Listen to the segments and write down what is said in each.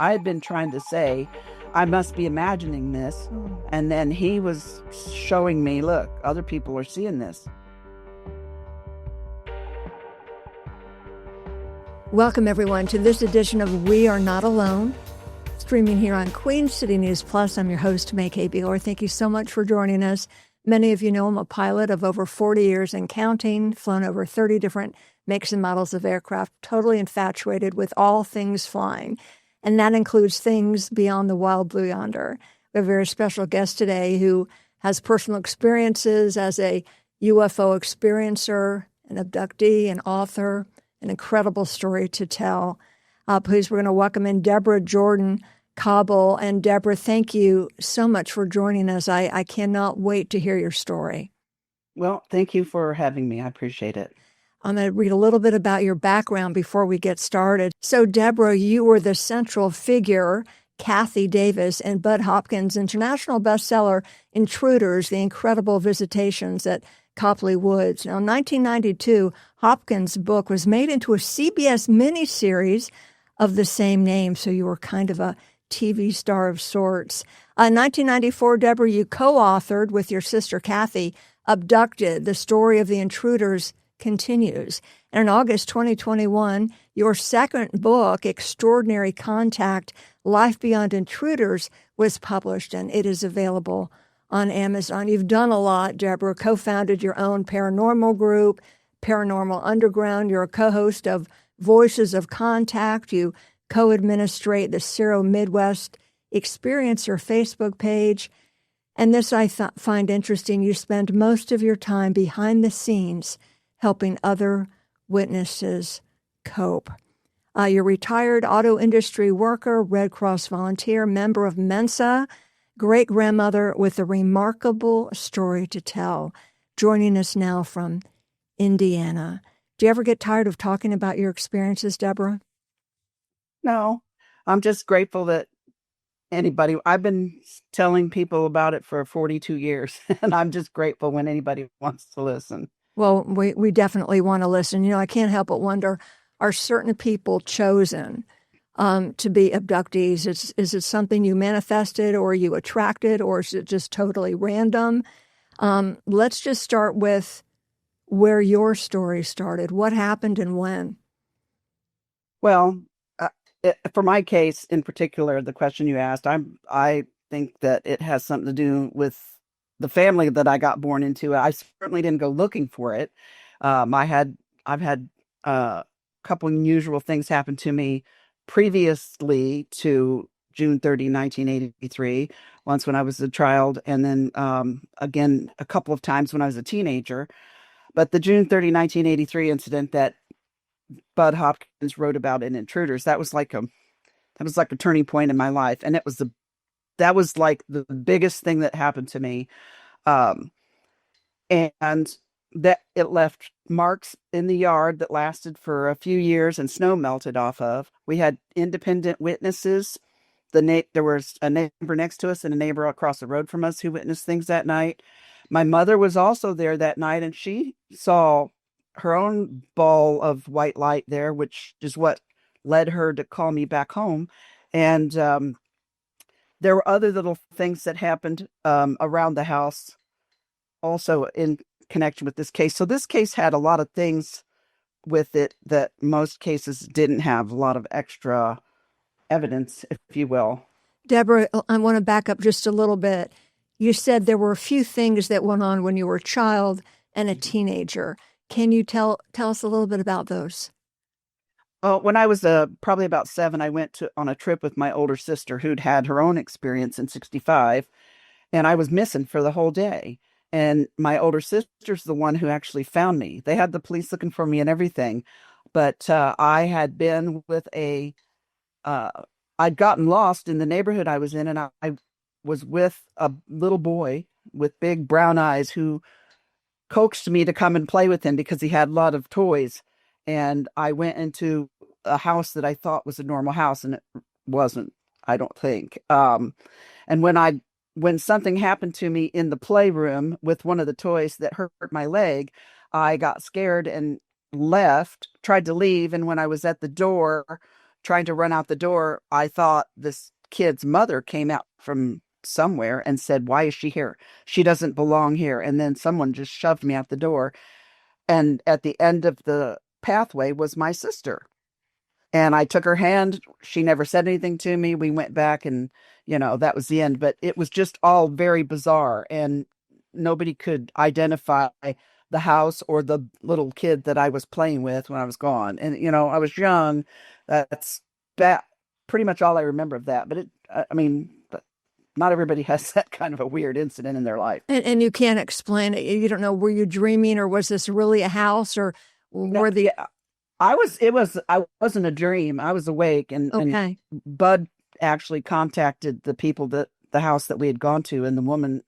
I had been trying to say, I must be imagining this. And then he was showing me, look, other people are seeing this. Welcome, everyone, to this edition of We Are Not Alone, streaming here on Queen City News Plus. I'm your host, May K. Beeler. Thank you so much for joining us. Many of you know I'm a pilot of over 40 years and counting, flown over 30 different makes and models of aircraft, totally infatuated with all things flying. And that includes things beyond the wild blue yonder. We have a very special guest today who has personal experiences as a UFO experiencer, an abductee, an author, an incredible story to tell. Please, we're going to welcome in Deborah Jordan Cobble. And Deborah, thank you so much for joining us. I cannot wait to hear your story. Well, thank you for having me. I appreciate it. I'm going to read a little bit about your background before we get started. So, Deborah, you were the central figure, Kathy Davis, and Bud Hopkins' international bestseller, Intruders, The Incredible Visitations at Copley Woods. Now, in 1992, Hopkins' book was made into a CBS miniseries of the same name, so you were kind of a TV star of sorts. In 1994, Deborah, you co-authored with your sister Kathy, Abducted, the story of the intruders continues. And in August 2021, your second book, Extraordinary Contact, Life Beyond Intruders, was published, and it is available on Amazon. You've done a lot, Deborah, co-founded your own paranormal group, Paranormal Underground. You're a co-host of Voices of Contact. You co-administrate the Searo Midwest Experiencer Facebook page. And this I find interesting. You spend most of your time behind the scenes helping other witnesses cope. You're a retired auto industry worker, Red Cross volunteer, member of Mensa, great-grandmother with a remarkable story to tell, joining us now from Indiana. Do you ever get tired of talking about your experiences, Deborah? No, I'm just grateful that I've been telling people about it for 42 years, and I'm just grateful when anybody wants to listen. Well, we definitely want to listen. You know, I can't help but wonder, are certain people chosen to be abductees? Is it something you manifested or you attracted, or is it just totally random? Let's just start with where your story started. What happened and when? Well, for my case in particular, the question you asked, I think that it has something to do with the family that I got born into. I certainly didn't go looking for it. I've had a couple unusual things happen to me previously to June 30, 1983, once when I was a child, and then again a couple of times when I was a teenager. But the June 30, 1983 incident that Bud Hopkins wrote about in Intruders, that was like a turning point in my life, and that was like the biggest thing that happened to me. And that it left marks in the yard that lasted for a few years and snow melted off of. We had independent witnesses. There was a neighbor next to us and a neighbor across the road from us who witnessed things that night. My mother was also there that night, and she saw her own ball of white light there, which is what led her to call me back home. And there were other little things that happened around the house also in connection with this case. So this case had a lot of things with it that most cases didn't have, a lot of extra evidence, if you will. Deborah, I want to back up just a little bit. You said there were a few things that went on when you were a child and a teenager. Can you tell us a little bit about those? When I was probably about 7, I went on a trip with my older sister who'd had her own experience in 65, and I was missing for the whole day. And my older sister's the one who actually found me. They had the police looking for me and everything, but I had been with I'd gotten lost in the neighborhood I was in, and I was with a little boy with big brown eyes who coaxed me to come and play with him because he had a lot of toys. And I went into a house that I thought was a normal house, and it wasn't, I don't think. And when something happened to me in the playroom with one of the toys that hurt my leg, I got scared and tried to leave. And when I was at the door, trying to run out the door, I thought this kid's mother came out from somewhere and said, "Why is she here? She doesn't belong here." And then someone just shoved me out the door. And at the end of the pathway was my sister. And I took her hand. She never said anything to me. We went back and, that was the end. But it was just all very bizarre. And nobody could identify the house or the little kid that I was playing with when I was gone. And, I was young. That's that pretty much all I remember of that. But I mean, but not everybody has that kind of a weird incident in their life. And you can't explain it. You don't know, were you dreaming or was this really a house or No, were the, yeah, I wasn't a dream. I was awake and okay. Bud actually contacted the people that the house that we had gone to, and the woman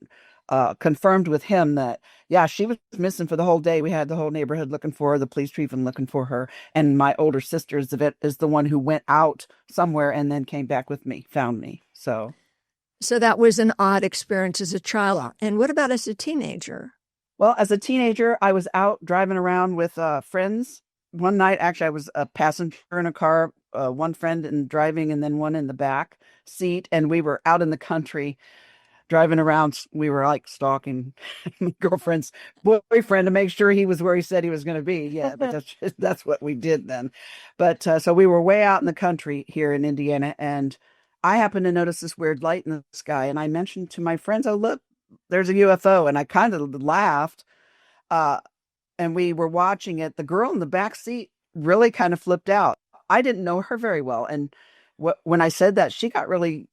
confirmed with him that, yeah, she was missing for the whole day. We had the whole neighborhood looking for her, the police chief and looking for her. And my older sister is the one who went out somewhere and then came back with me, found me. So that was an odd experience as a child. And what about as a teenager? Well, as a teenager, I was out driving around with friends. One night, actually, I was a passenger in a car, one friend in driving and then one in the back seat. And we were out in the country driving around. We were like stalking my girlfriend's boyfriend to make sure he was where he said he was going to be. Yeah, but that's what we did then. But so we were way out in the country here in Indiana, and I happened to notice this weird light in the sky. And I mentioned to my friends, "Oh, look, there's a UFO." And I kind of laughed. Uh, and we were watching it. The girl in the back seat really kind of flipped out. I didn't know her very well. And when I said that, she got really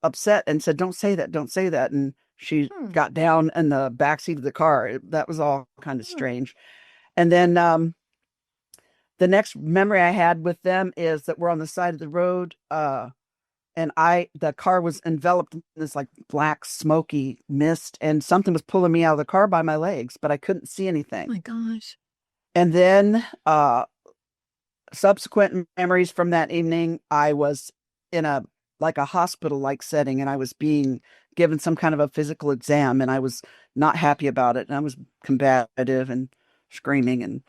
upset and said, "Don't say that, don't say that." And she Hmm. got down in the back seat of the car. That was all kind of Hmm. strange. And then the next memory I had with them is that we're on the side of the road. And the car was enveloped in this like black smoky mist, and something was pulling me out of the car by my legs, but I couldn't see Oh anything. my gosh. And then subsequent memories from that evening, I was in a like a hospital like setting, and I was being given some kind of a physical exam, and I was not happy about it, and I was combative and screaming. And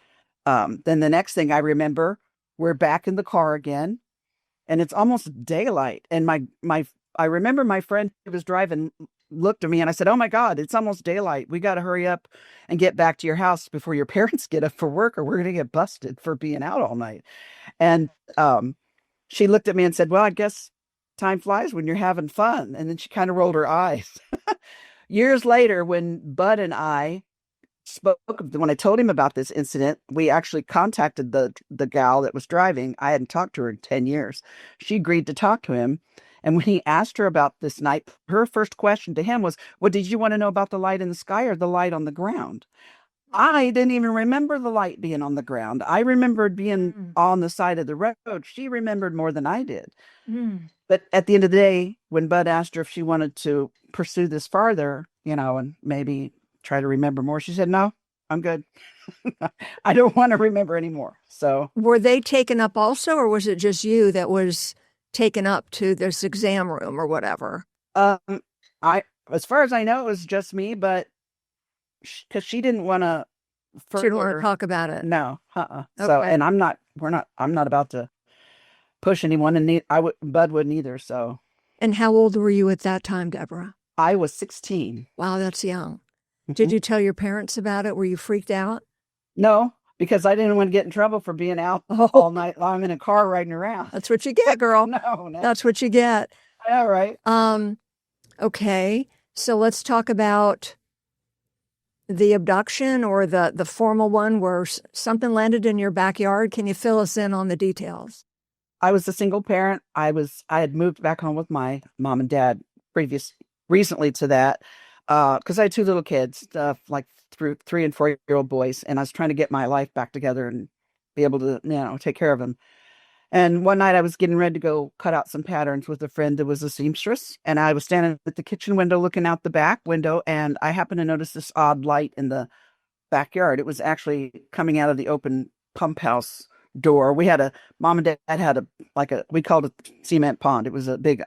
then the next thing I remember, we're back in the car again, and it's almost daylight. And I remember my friend who was driving looked at me, and I said, "Oh my God, it's almost daylight. We got to hurry up and get back to your house before your parents get up for work, or we're going to get busted for being out all night." And she looked at me and said, "Well, I guess time flies when you're having fun." And then she kind of rolled her eyes. Years later, when Bud and I spoke, when I told him about this incident, we actually contacted the gal that was driving. I hadn't talked to her in 10 years. She agreed to talk to him. And when he asked her about this night, her first question to him was, "Well, did you want to know about the light in the sky or the light on the ground?" I didn't even remember the light being on the ground. I remembered being Mm. on the side of the road. She remembered more than I did. Mm. But at the end of the day, when Bud asked her if she wanted to pursue this farther, and maybe try to remember more, she said, "No, I'm good. I don't want to remember anymore." So, Were they taken up also, or was it just you that was taken up to this exam room or whatever? um, as far as I know, it was just me, but because she didn't want to She didn't want to further, talk about it. no, So, Okay. and I'm not about to push anyone, and Bud wouldn't either. So, And how old were you at that time, Deborah? I was 16. Wow, that's young. Did Mhm. you tell your parents about it? Were you freaked out? No, because I didn't want to get in trouble for being out Oh, all night long in a car riding around. that's what you get, girl. No, no. That's what you get. All right. Um, okay. So let's talk about the abduction or the formal one where something landed in your backyard. Can you fill us in on the details? I was a single parent. I had moved back home with my mom and dad recently to that, because I had two little kids, like through 3 and 4 year old boys, and I was trying to get my life back together and be able to, take care of them. And one night I was getting ready to go cut out some patterns with a friend that was a seamstress, and I was standing at the kitchen window looking out the back window, and I happened to notice this odd light in the backyard. It was actually coming out of the open pump house door. We had mom and dad had we called it cement pond. It was a big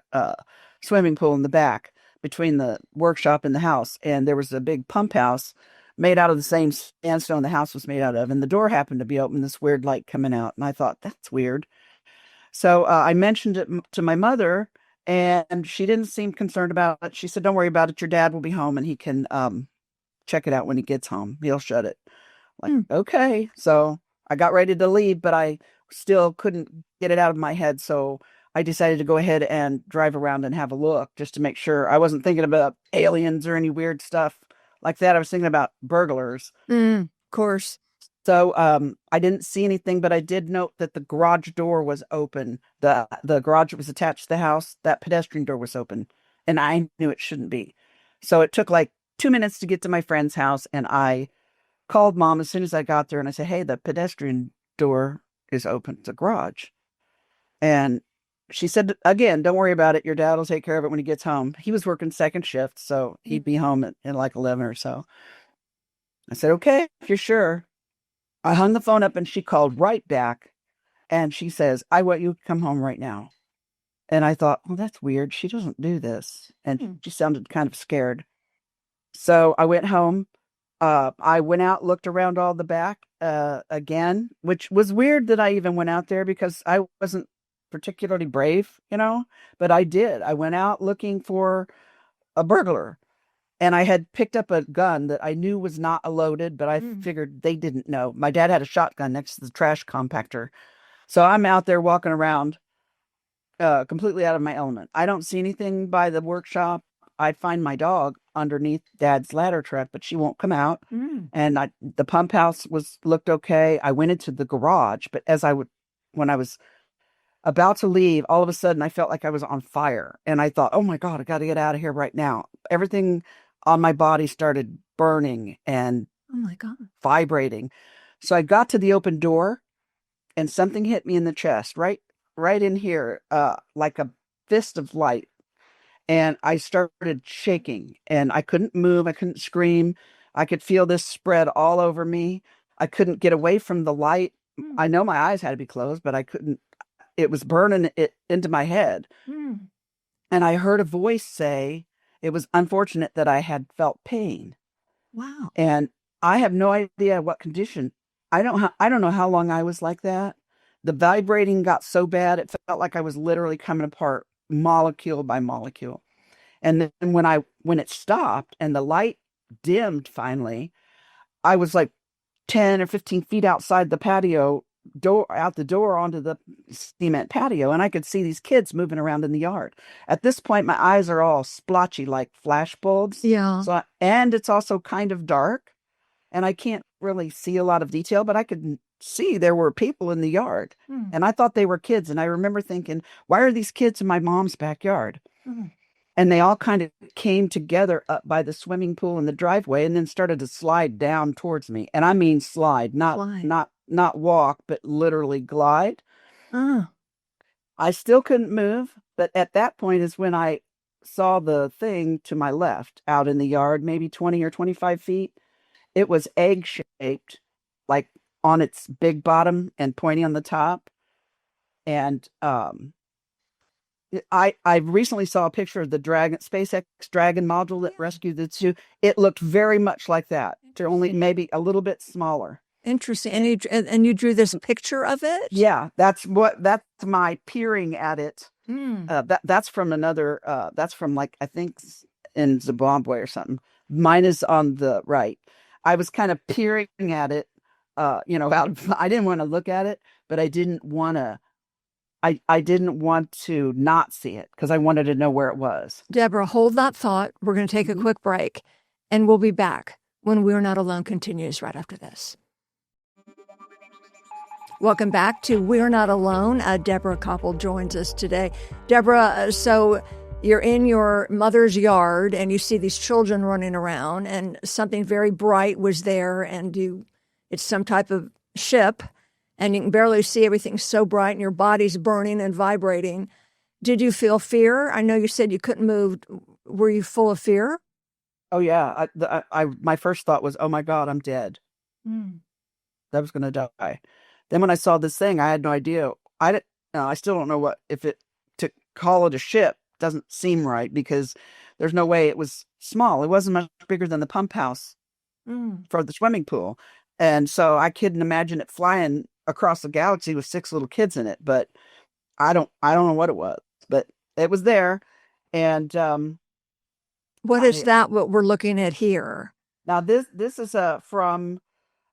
swimming pool in the back between the workshop and the house. And there was a big pump house made out of the same sandstone the house was made out of. And the door happened to be open, this weird light coming out. And I thought, that's weird. So I mentioned it to my mother, and she didn't seem concerned about it. She said, "Don't worry about it. Your dad will be home, and he can check it out when he gets home. He'll shut it." Like, Hmm. okay. So I got ready to leave, but I still couldn't get it out of my head. So I decided to go ahead and drive around and have a look just to make sure I wasn't thinking about aliens or any weird stuff like that. I was thinking about burglars. Of course. So I didn't see anything, but I did note that the garage door was open. The garage that was attached to the house, that pedestrian door was open, and I knew it shouldn't be. So it took like 2 minutes to get to my friend's house, and I called mom as soon as I got there, and I said, "Hey, the pedestrian door is open. It's a garage." And she said, "Again, don't worry about it. Your dad will take care of it when he gets home." He was working second shift, so he'd be home in like 11 or so. I said, "Okay, if you're sure." I hung the phone up, and she called right back, and she says, "I want you to come home right now." And I thought, well, that's weird. She doesn't do this. And Hmm. she sounded kind of scared. So I went home. I went out, looked around all the back again, which was weird that I even went out there because I wasn't particularly brave, but I did. I went out looking for a burglar, and I had picked up a gun that I knew was not a loaded, but I Hmm. figured they didn't know. My dad had a shotgun next to the trash compactor. So I'm out there walking around completely out of my element. I don't see anything by the workshop. I'd find my dog underneath Dad's ladder truck, but she won't come out. Hmm. And the pump house looked okay. I went into the garage, but when I was about to leave, all of a sudden I felt like I was on fire, and I thought, "Oh my God, I got to get out of here right now." Everything on my body started burning and Oh my God. vibrating. So I got to the open door, and something hit me in the chest, right in here, like a fist of light. And I started shaking, and I couldn't move. I couldn't scream. I could feel this spread all over me. I couldn't get away from the light. Hmm. I know my eyes had to be closed, but I couldn't. It was burning it into my head. Hmm. And I heard a voice say, it was unfortunate that I had felt pain. Wow. And I have no idea what condition. I don't know how long I was like that. The vibrating got so bad it felt like I was literally coming apart molecule by molecule. And then when it stopped and the light dimmed finally, I was like 10 or 15 feet outside the patio door, out the door onto the cement patio, and I could see these kids moving around in the yard. At this point, my eyes are all splotchy like flash bulbs. Yeah. And it's also kind of dark, and I can't really see a lot of detail, but I could see there were people in the yard. Hmm. And I thought they were kids. And I remember thinking, why are these kids in my mom's backyard? Hmm. And they all kind of came together up by the swimming pool in the driveway and then started to slide down towards me. And I mean slide, not Fly. not not walk, but literally glide. Ah. I still couldn't move, but at that point is when I saw the thing to my left out in the yard, maybe 20 or 25 feet. It was egg shaped, like on its big bottom and pointy on the top. And I recently saw a picture of the Dragon SpaceX Dragon module that Yeah. rescued the two. It looked very much like that. They're only Interesting. maybe a little bit smaller. Interesting. And you drew this picture of it? Yeah, that's my peering at it. Hmm. That's from another. That's from like I think in Zimbabwe or something. Mine is on the right. I was kind of peering at it. I didn't want to look at it, but I didn't want to. I didn't want to not see it because I wanted to know where it was. Deborah, hold that thought. We're going to take a Mhm. quick break, and we'll be back when We're Not Alone continues right after this. Welcome back to We're Not Alone. Deborah Koppel joins us today. Deborah, so you're in your mother's yard and you see these children running around, and something very bright was there, and it's some type of ship, and you can barely see everything so bright, and your body's burning and vibrating. Did you feel fear? I know you said you couldn't move. Were you full of fear? Oh yeah, my first thought was, oh my God, I'm dead. Mm. I was gonna die. Then when I saw this thing, I had no idea. I didn't. No, I still don't know what if it to call it a ship doesn't seem right because there's no way it was small. It wasn't much bigger than the pump house Mm. for the swimming pool, and so I couldn't imagine it flying across the galaxy with six little kids in it. But I don't know what it was, but it was there. And What is I that, what we're looking at here? now this is from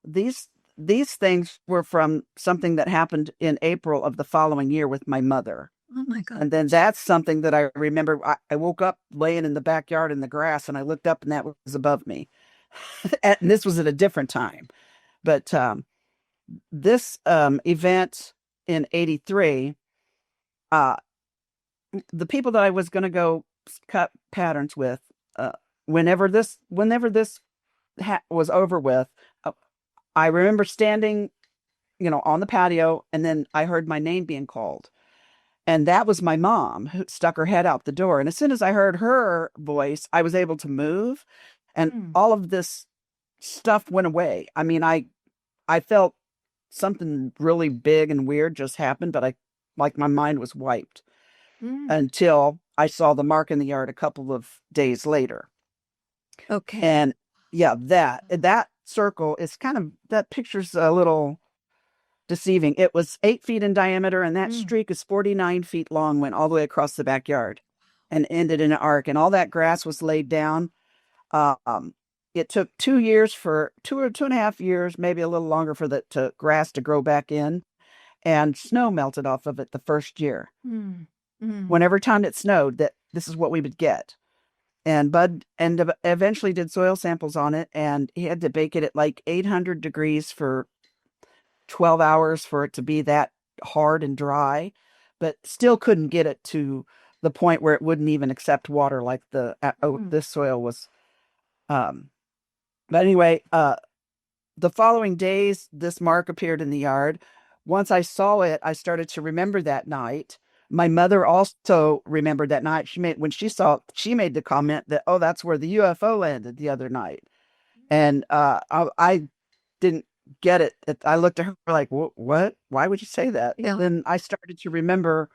these these things were from something that happened in April of the following year with my mother. Oh my And then gosh. that's something that I remember. I woke up laying in the backyard in the grass and I looked up and that was above me. And this was at a different time. But this event in 83, uh, the people that I was going to go cut patterns with, uh, whenever this was over with, uh, I remember standing, on the patio, and then I heard my name being called. And that was my mom who stuck her head out the door. And as soon as I heard her voice, I was able to move, and Mm, all of this stuff went away. I mean, I felt something really big and weird just happened, but I like my mind was wiped mm. until I saw the mark in the yard a couple of days later. Okay. And yeah, that circle is kind of that picture's a little deceiving. It was 8 feet in diameter, and that Mm, streak is 49 feet long, went all the way across the backyard and ended in an arc. And all that grass was laid down. Um, it took 2 years for 2 or 2.5 years, maybe a little longer for the grass to grow back in, and snow melted off of it the first year. mm, mm. Whenever time it snowed, that this is what we would get. And Bud eventually did soil samples on it, and he had to bake it at like 800 degrees for 12 hours for it to be that hard and dry, but still couldn't get it to the point where it wouldn't even accept water like Mm. this soil was. Um, but anyway, the following days, this mark appeared in the yard. Once I saw it, I started to remember that night. My mother also remembered that night. When she saw it, she made the comment that, oh, that's where the UFO landed the other night. And I didn't get it. I looked at her like, what? Why would you say that? Yeah. Then I started to remember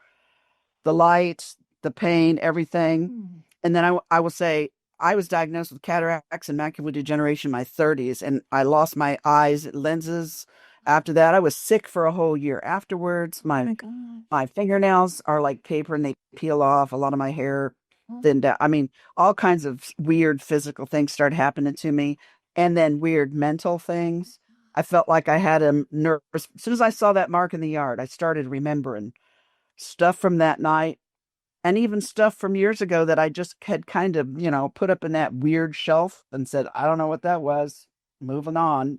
the light, the pain, everything. Mm. And then I will say, I was diagnosed with cataracts and macular degeneration in my 30s, and I lost my eyes lenses. After that, I was sick for a whole year. Afterwards, Oh my my gosh. my fingernails are like paper and they peel off. A lot of my hair Oh, thinned out. I mean, all kinds of weird physical things started happening to me, and then weird mental things. I felt like I had a nervous. As soon as I saw that mark in the yard, I started remembering stuff from that night and even stuff from years ago that I just had kind of, put up in that weird shelf and said, I don't know what that was. Moving on.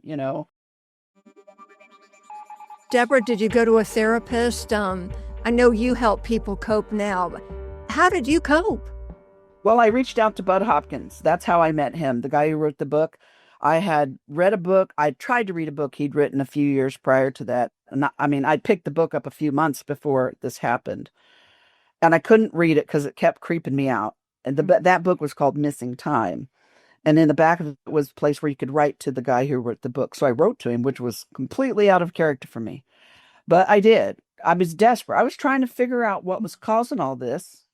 Deborah, did you go to a therapist? I know you help people cope now, but how did you cope? Well, I reached out to Bud Hopkins. That's how I met him, the guy who wrote the book. I had read a book. I tried to read a book he'd written a few years prior to that. And I mean, I picked the book up a few months before this happened. And I couldn't read it because it kept creeping me out. And Mm. that book was called Missing Time. And in the back of it was a place where you could write to the guy who wrote the book. So I wrote to him, which was completely out of character for me. But I did. I was desperate. I was trying to figure out what was causing all this.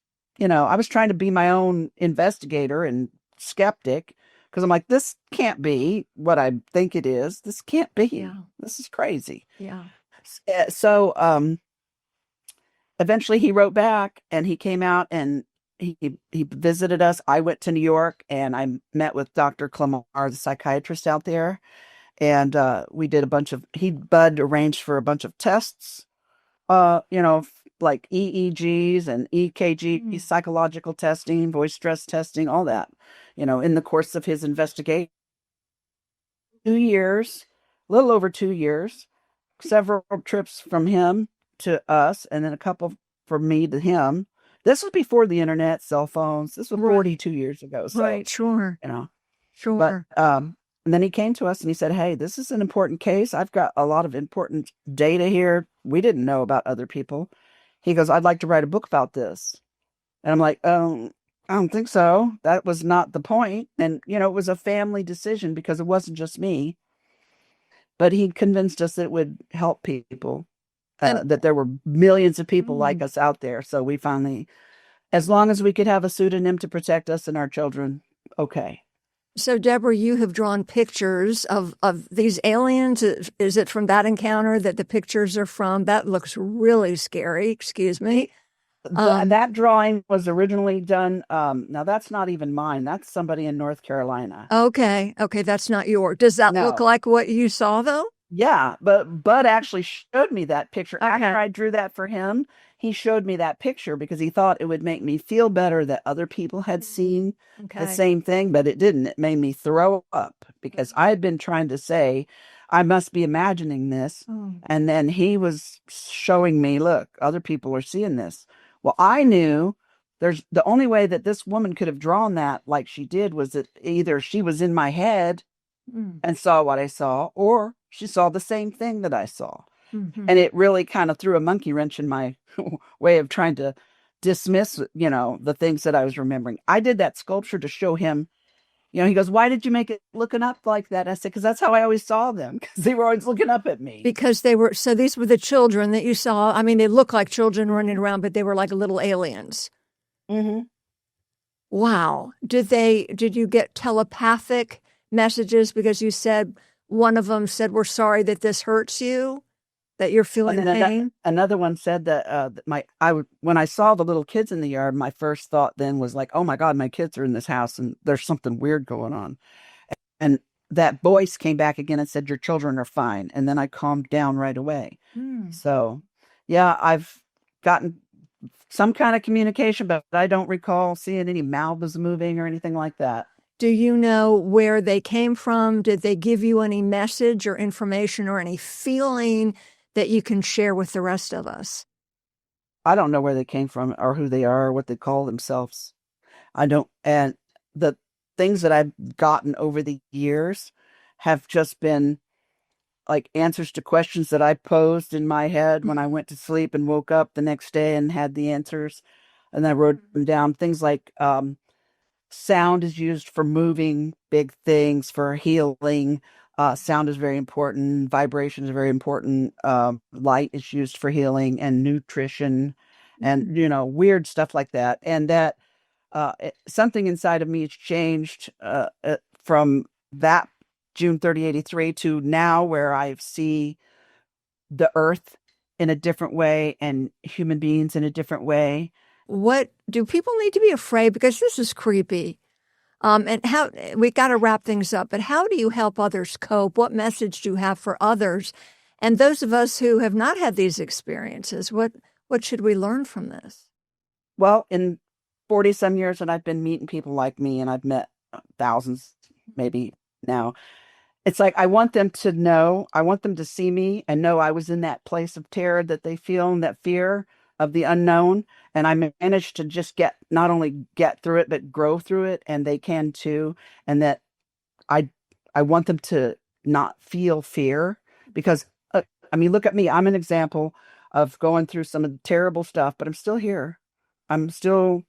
I was trying to be my own investigator and skeptic because I'm like, this can't be what I think it is. This can't be. Yeah, This is crazy. yeah. So eventually he wrote back and he came out and he visited us. I went to New York and I met with Dr. Clemar, the psychiatrist out there, and we did a bunch of he Bud arranged for a bunch of tests, like EEGs and EKG, Mm. psychological testing, voice stress testing, all that, in the course of his investigation. 2 years, a little over 2 years, several trips from him to us, and then a couple from me to him. This was before the internet, cell phones. This was Right, 42 years ago. So, right, sure, you know, but sure. and then he came to us and he said, "Hey, this is an important case. I've got a lot of important data here. We didn't know about other people." He goes, "I'd like to write a book about this." And I'm like, I don't think so. That was not the point. And, it was a family decision because it wasn't just me, but he convinced us that it would help people, And that there were millions of people like mm, us out there. So we finally, as long as we could have a pseudonym to protect us and our children, okay. So, Deborah, you have drawn pictures of these aliens. Is it from that encounter that the pictures are from? That looks really scary. Excuse me. Um, That drawing was originally done. Now that's not even mine. That's somebody in North Carolina. okay. Okay. That's not yours. Does that look No. like what you saw, though? Yeah, but Bud actually showed me that picture after Okay. I drew that for him. He showed me that picture because he thought it would make me feel better that other people had seen the Okay. same thing, but it didn't. It made me throw up because I had been trying to say, I must be imagining this. Oh. And then he was showing me, look, other people are seeing this. Well, I knew there's the only way that this woman could have drawn that like she did was that either she was in my head Mm. and saw what I saw, or she saw the same thing that I saw. Hmm. And it really kind of threw a monkey wrench in my way of trying to dismiss, the things that I was remembering. I did that sculpture to show him, he goes, why did you make it looking up like that? I said, because that's how I always saw them, because they were always looking up at me. Because they were, so these were the children that you saw. I mean, they look like children running around, but they were like little aliens. Hmm. Wow. Did you get telepathic messages? Because you said one of them said, we're sorry that this hurts you, that you're And feeling then pain. another one said that when I saw the little kids in the yard, my first thought then was like, oh my God, my kids are in this house and there's something weird going on. And that voice came back again and said, your children are fine. And then I calmed down right away. Hmm. So, yeah, I've gotten some kind of communication, but I don't recall seeing any mouths moving or anything like that. Do you know where they came from? Did they give you any message or information or any feeling that you can share with the rest of us? I don't know where they came from or who they are or what they call themselves. I don't, and the things that I've gotten over the years have just been like answers to questions that I posed in my head when I went to sleep and woke up the next day and had the answers. And I wrote them down. Things like sound is used for moving big things, for healing. Sound is very important. Vibration is very important. Light is used for healing and nutrition and, weird stuff like that. And that something inside of me has changed from that June 30 '83 to now where I see the earth in a different way and human beings in a different way. What do people need to be afraid? Because this is creepy. And how we got to wrap things up, but how do you help others cope? What message do you have for others? And those of us who have not had these experiences, what should we learn from this? Well, in 40 some years, and I've been meeting people like me, and I've met thousands, maybe now. It's like I want them to know, I want them to see me and know I was in that place of terror that they feel and that fear of the unknown. And I managed to just not only get through it, but grow through it. And they can too. And that I, I want them to not feel fear because, I mean, look at me. I'm an example of going through some of the terrible stuff, but I'm still here. I'm still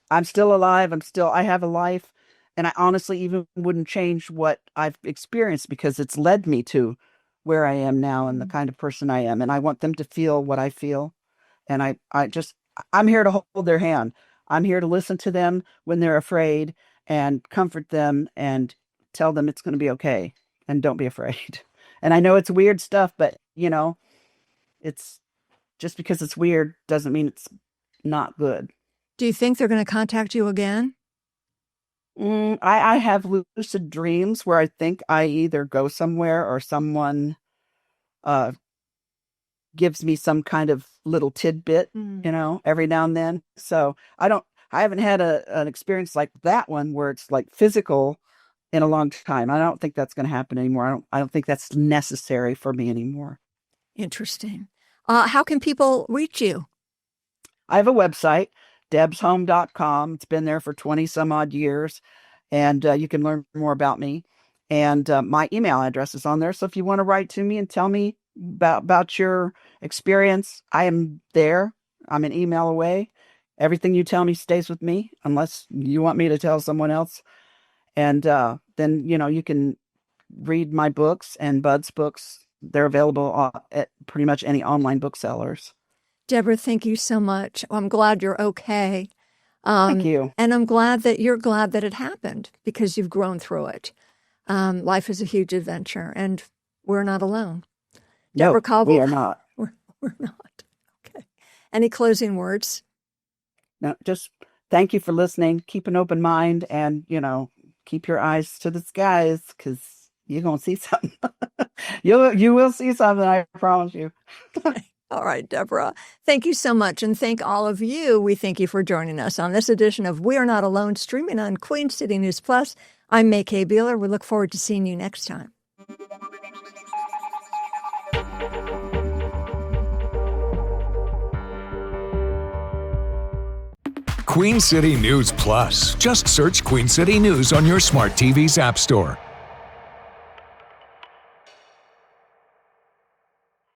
I'm still alive. I have a life. And I honestly even wouldn't change what I've experienced because it's led me to where I am now and the kind of person I am. And I want them to feel what I feel. And I'm here to hold their hand. I'm here to listen to them when they're afraid and comfort them and tell them it's going to be okay and don't be afraid. And I know it's weird stuff, but it's just because it's weird doesn't mean it's not good. Do you think they're going to contact you again? I have lucid dreams where I think I either go somewhere or someone uh, gives me some kind of little tidbit, Mm. every now and then. So I haven't had an experience like that one where it's like physical in a long time. I don't think that's going to happen anymore. I don't think that's necessary for me anymore. Interesting. How can people reach you? I have a website, debshome.com. It's been there for 20 some odd years, and you can learn more about me. And my email address is on there. So if you want to write to me and tell me about your experience, I am there. I'm an email away. Everything you tell me stays with me, unless you want me to tell someone else. And then, you can read my books and Bud's books. They're available at pretty much any online booksellers. Deborah, thank you so much. I'm glad you're okay. Thank you. And I'm glad that you're glad that it happened because you've grown through it. Life is a huge adventure, and we're not alone. No, Deborah Cobble, we are not. we're not. Okay. Any closing words? No, just thank you for listening. Keep an open mind, and keep your eyes to the skies, because you're gonna see something. You will see something. I promise you. All right, Deborah. Thank you so much, and thank all of you. We thank you for joining us on this edition of We Are Not Alone, streaming on Queen City News Plus. I'm May K. Beeler. We look forward to seeing you next time. Queen City News Plus. Just search Queen City News on your smart TV's app store.